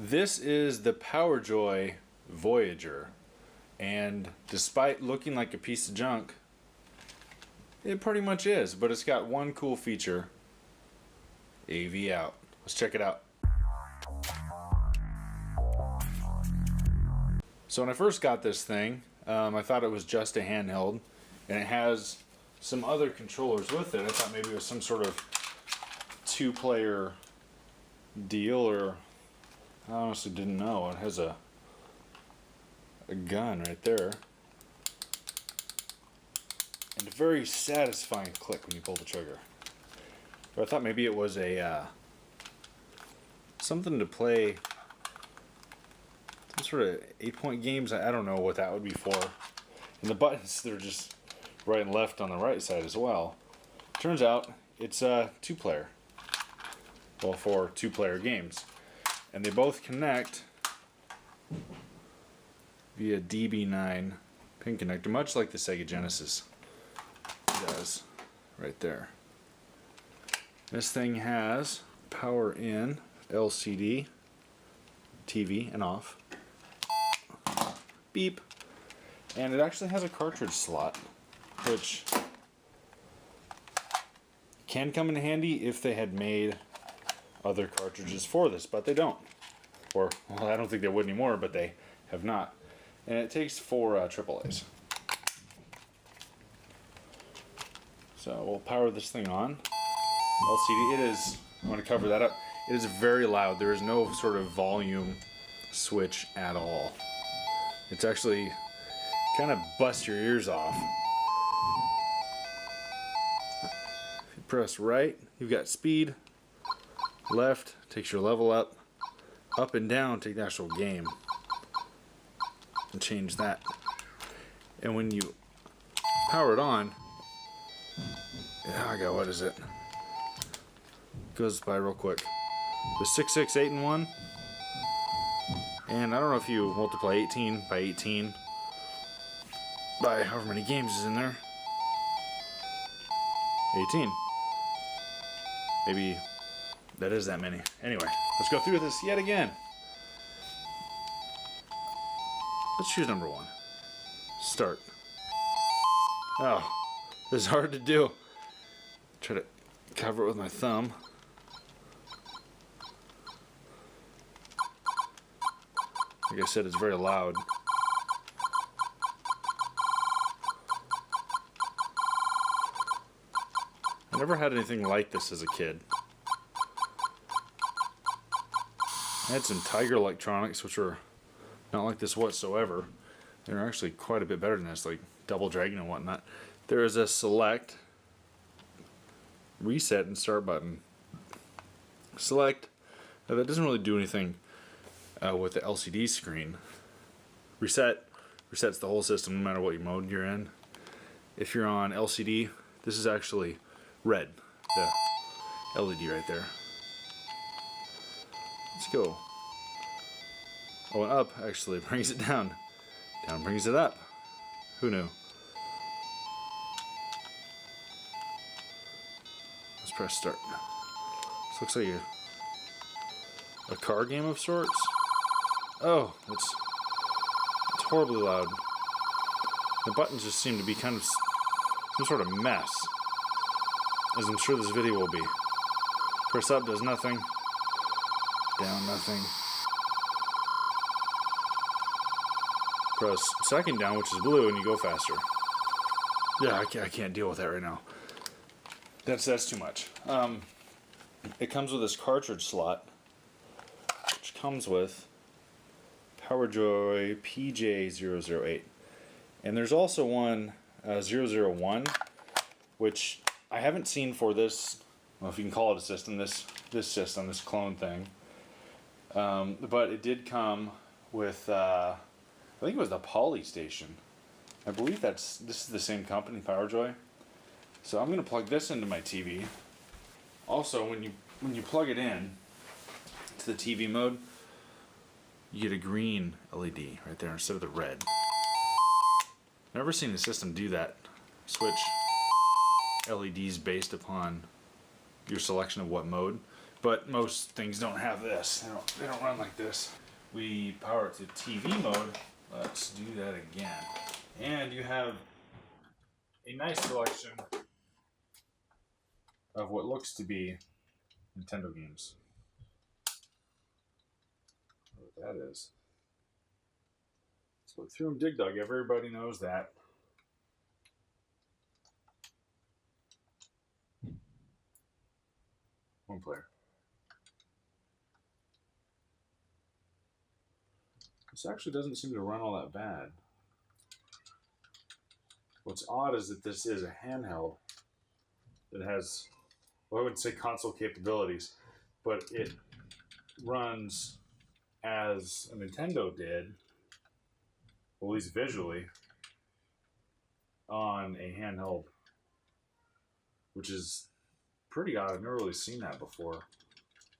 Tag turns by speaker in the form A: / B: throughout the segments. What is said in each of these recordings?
A: This is the Power Joy Voyager, and despite looking like a piece of junk, it pretty much is, but it's got one cool feature: AV out. Let's check it out. So when I first got this thing, I thought it was just a handheld, and it has some other controllers with it. I thought maybe it was some sort of two-player deal, or I honestly didn't know. It has a gun right there, and a very satisfying click when you pull the trigger. But I thought maybe it was a something to play some sort of 8-point games. I don't know what that would be for. And the buttons, they're just right and left on the right side as well. Turns out it's a two-player. Well, for two-player games. And they both connect via DB9 pin connector, much like the Sega Genesis does right there. This thing has power in, LCD, TV, and off. Beep. And it actually has a cartridge slot, which can come in handy if they had made other cartridges for this, but they don't. Or, well, I don't think they would anymore, but they have not. And it takes 4 AAAs. So we'll power this thing on. LCD, it is, I'm going to cover that up. It is very loud. There is no sort of volume switch at all. It's actually kind of busts your ears off. If you press right, you've got speed. Left takes your level up. Up and down take the actual game. And change that. And when you power it on, what is it? Goes by real quick. The 6, 6, 8, and 1. And I don't know if you multiply 18 by 18 by however many games is in there. 18. Maybe that is that many. Anyway, let's go through this yet again. Let's choose number 1. Start. Oh, this is hard to do. Try to cover it with my thumb. Like I said, it's very loud. I never had anything like this as a kid. I had some Tiger electronics, which were not like this whatsoever. They're actually quite a bit better than this, like Double Dragon and whatnot. There is a select, reset, and start button. Select, that doesn't really do anything with the LCD screen. Reset resets the whole system no matter what mode you're in. If you're on LCD, this is actually red, the LED right there. Let's go. Oh, and up actually brings it down. Down brings it up. Who knew? Let's press start. This looks like a car game of sorts. Oh, it's horribly loud. The buttons just seem to be kind of some sort of mess, as I'm sure this video will be. Press up does nothing. Down, nothing. Press second down, which is blue, and you go faster. Yeah, I can't deal with that right now. That's too much. It comes with this cartridge slot, which comes with Power Joy PJ008. And there's also one 001, which I haven't seen for this, well, if you can call it a system, this system, this clone thing. But it did come with, I think it was the Poly Station. I believe this is the same company, Power Joy. So I'm going to plug this into my TV. Also, when you plug it in to the TV mode, you get a green LED right there instead of the red. I've never seen the system do that. Switch LEDs based upon your selection of what mode. but most things don't have this. They don't run like this. We power it to TV mode. Let's do that again. And you have a nice selection of what looks to be Nintendo games. I don't know what that is. Let's look through them. Dig Dug, everybody knows that. One player. This actually doesn't seem to run all that bad. What's odd is that this is a handheld that has, well, I wouldn't say console capabilities, but it runs as a Nintendo did, at least visually, on a handheld, which is pretty odd. I've never really seen that before.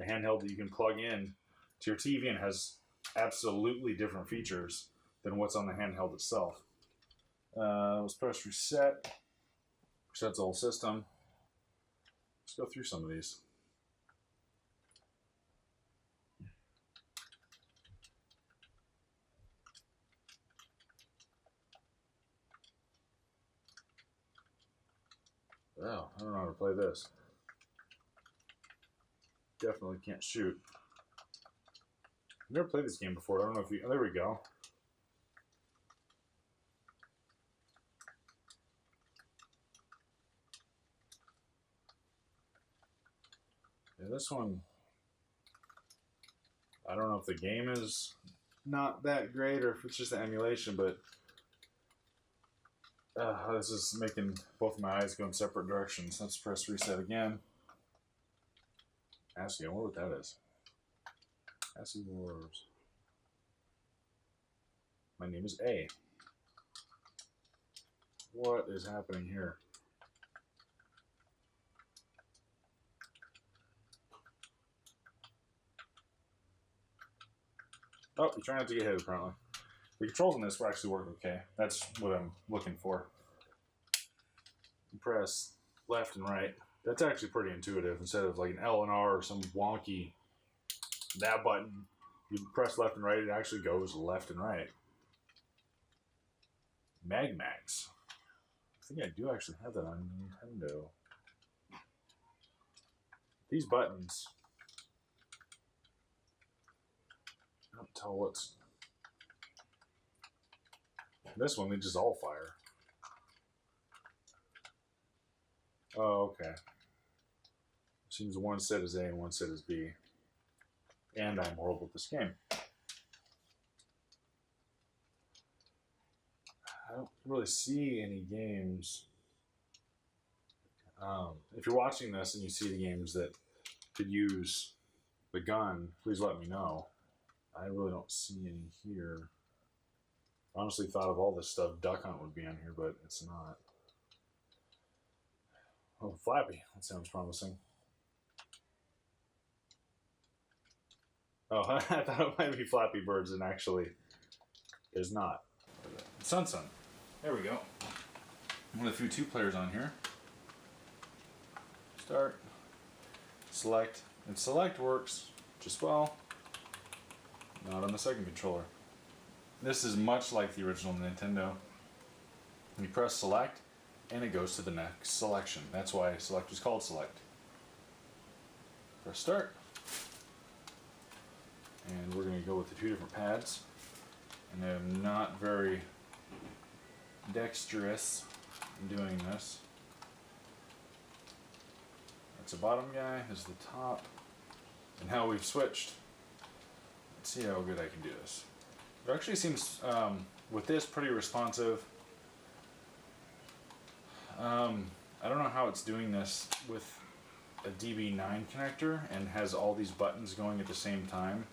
A: A handheld that you can plug in to your TV and has absolutely different features than what's on the handheld itself. Let's press reset. Resets the whole system. Let's go through some of these. Oh, I don't know how to play this. Definitely can't shoot. I've never played this game before. I don't know if you... Oh, there we go. Yeah, this one... I don't know if the game is not that great or if it's just the emulation, but... this is making both of my eyes go in separate directions. Let's press reset again. Actually, I wonder what that is. Acid Wars. My name is A. What is happening here? Oh, you're trying not to get hit, apparently. The controls on this will actually work okay. That's what I'm looking for. You press left and right. That's actually pretty intuitive. Instead of like an L and R or some wonky, that button, you press left and right, it actually goes left and right. Magmax. I think I do actually have that on Nintendo. These buttons, I don't tell what's... This one, they just all fire. Oh, okay. Seems one set is A and one set is B. And I'm horrible at this game. I don't really see any games. If you're watching this and you see the games that could use the gun, please let me know. I really don't see any here. I honestly thought of all this stuff, Duck Hunt would be on here, but it's not. Oh, Flappy. That sounds promising. Oh, I thought it might be Flappy Birds, and actually is not. Sun. There we go. One of the few two players on here. Start. Select. And select works just well. Not on the second controller. This is much like the original Nintendo. You press select, and it goes to the next selection. That's why select was called select. Press start. And we're going to go with the two different pads. And I'm not very dexterous in doing this. That's the bottom guy, this is the top. And how we've switched. Let's see how good I can do this. It actually seems, with this, pretty responsive. I don't know how it's doing this with a DB9 connector and has all these buttons going at the same time.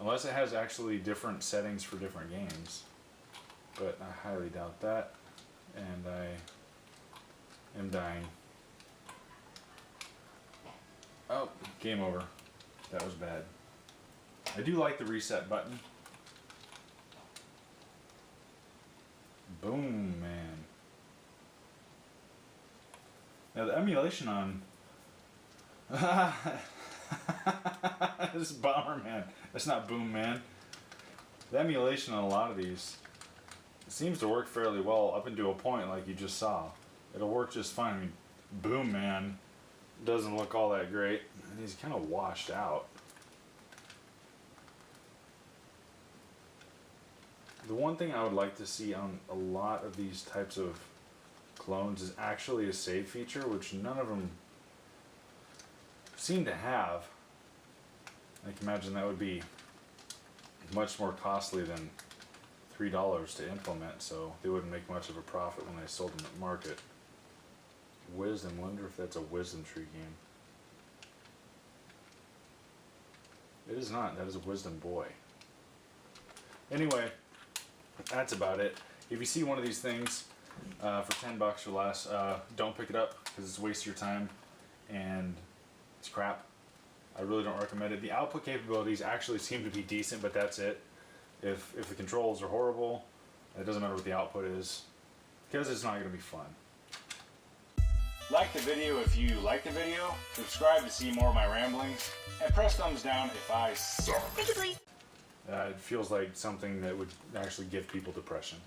A: Unless it has actually different settings for different games. But I highly doubt that. And I am dying. Oh, game over. That was bad. I do like the reset button. Boom, man. Now the emulation on This is Bomberman. That's not Boom Man. The emulation on a lot of these, it seems to work fairly well up into a point like you just saw. It'll work just fine. I mean, Boom Man doesn't look all that great. And he's kind of washed out. The one thing I would like to see on a lot of these types of clones is actually a save feature, which none of them seem to have. I can imagine that would be much more costly than $3 to implement, so they wouldn't make much of a profit when they sold them at market. Wisdom, wonder if that's a wisdom tree game. It is not, that is a wisdom boy. Anyway, that's about it. If you see one of these things for $10 or less, don't pick it up because it's a waste of your time and it's crap. I really don't recommend it. The output capabilities actually seem to be decent, but that's it. If the controls are horrible, it doesn't matter what the output is because it's not going to be fun. Like the video if you like the video, subscribe to see more of my ramblings, and press thumbs down if I suck. Thank you, please. It feels like something that would actually give people depression.